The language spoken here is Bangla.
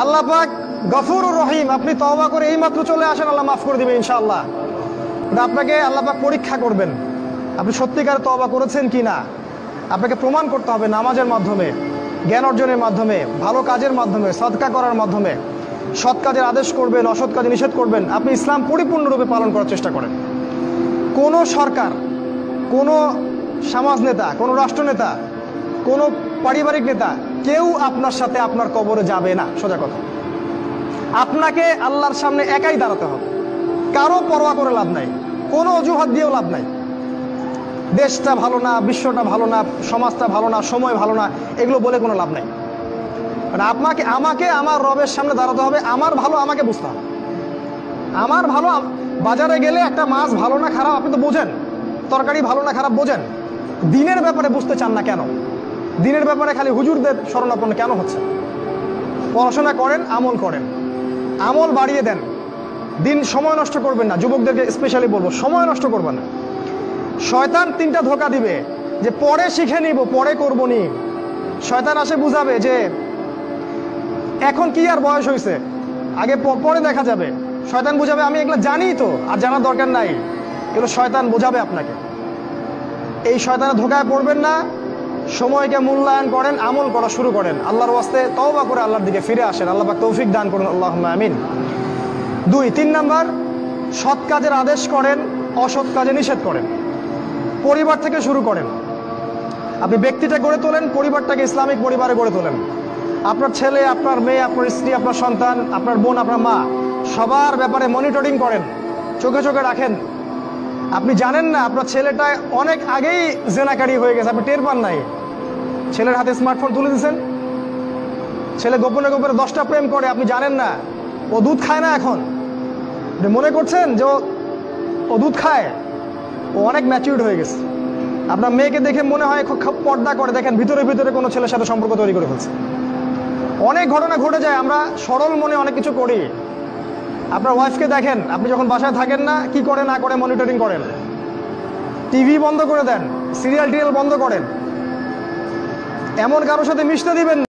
আল্লাহ পাক গফুরুর রহিম। আপনি তওবা করে এইমাত্র চলে আসেন, আল্লাহ মাফ করে দিবেন ইনশাআল্লাহ। আপনাকে আল্লাহ পাক পরীক্ষা করবেন আপনি সত্যিকার তওবা করেছেন কি না। আপনাকে প্রমাণ করতে হবে নামাজের মাধ্যমে, জ্ঞান অর্জনের মাধ্যমে, ভালো কাজের মাধ্যমে, সদকা করার মাধ্যমে। সৎ কাজের আদেশ করবেন, অসৎ কাজে নিষেধ করবেন। আপনি ইসলাম পরিপূর্ণরূপে পালন করার চেষ্টা করেন। কোনো সরকার, কোনো সমাজ নেতা, কোনো রাষ্ট্রনেতা, কোনো পারিবারিক নেতা কেউ আপনার সাথে আপনার কবরে যাবে না। সোজা কথা, আপনাকে আল্লাহর সামনে একাই দাঁড়াতে হবে। কারো পরোয়া করে লাভ নাই, কোনো অজুহাত দিয়েও লাভ নাই। দেশটা ভালো না, বিশ্বটা ভালো না, সমাজটা ভালো না, সময় ভালো না, এগুলো বলে কোনো লাভ নাই। মানে আমাকে আমার রবের সামনে দাঁড়াতে হবে। আমার ভালো আমাকে বুঝতে হবে। আমার ভালো, বাজারে গেলে একটা মাছ ভালো না খারাপ আপনি তো বোঝেন, তরকারি ভালো না খারাপ বোঝেন। দিনের ব্যাপারে বুঝতে চান না কেন? দিনের ব্যাপারে খালি হুজুরদের শরণাপন্ন কেন হচ্ছে? পড়াশোনা করেন, আমল করেন, আমল বাড়িয়ে দেন। দিন সময় নষ্ট করবেন না। যুবকদেরকে স্পেশালি বলবো, সময় নষ্ট করবেন না। শয়তান তিনটা ধোঁকা দিবে যে পরে শিখে নিব, পরে করবো নি। শয়তান আসে বুঝাবে যে এখন কি আর বয়স হয়েছে, আগে পরে দেখা যাবে। শয়তান বুঝাবে আমি এগুলো জানি তো, আর জানার দরকার নাই। এগুলো শয়তান বোঝাবে আপনাকে। এই শয়তানের ধোঁকায় পড়বেন না। সময়কে মূল্যায়ন করেন, আমল করা শুরু করেন। আল্লাহর ওয়াস্তে তওবা করে আল্লাহর দিকে ফিরে আসেন। আল্লাহ পাক তৌফিক দান করুন, আল্লাহুম্মা আমিন। 3 নাম্বার, সৎ কাজের আদেশ করেন, অসৎ কাজে নিষেধ করেন। পরিবার থেকে শুরু করেন। আপনি ব্যক্তিটা গড়ে তোলেন, পরিবারটাকে ইসলামিক পরিবারে গড়ে তোলেন। আপনার ছেলে, আপনার মেয়ে, আপনার স্ত্রী, আপনার সন্তান, আপনার বোন, আপনার মা, সবার ব্যাপারে মনিটরিং করেন, চোখে চোখে রাখেন। আপনি জানেন না আপনার ছেলেটা অনেক আগেই জেনাকারী হয়ে গেছে, আপনি টের পান নাই। ছেলের হাতে স্মার্টফোন তুলে দিয়েছেন, ছেলে গোপনে গোপনে 10টা প্রেম করে, আপনি জানেন না। ও দুধ খায় না এখন, মনে করছেন যে ও দুধ খায়। ও অনেক ম্যাচিউরড হয়ে গেছে। আপনার মেয়েকে দেখে মনে হয় খুব পর্দা করে, দেখেন ভিতরে ভিতরে কোনো ছেলের সাথে সম্পর্ক তৈরি করে ফেলছে। অনেক ঘটনা ঘটে যায়, আমরা সরল মনে অনেক কিছু করি। আপনার ওয়াইফকে দেখেন, আপনি যখন বাসায় থাকেন না, কি করে না করে মনিটরিং করেন। টিভি বন্ধ করে দেন, সিরিয়াল টিরিয়াল বন্ধ করেন। এমন কারোর সাথে মিশতে দিবেন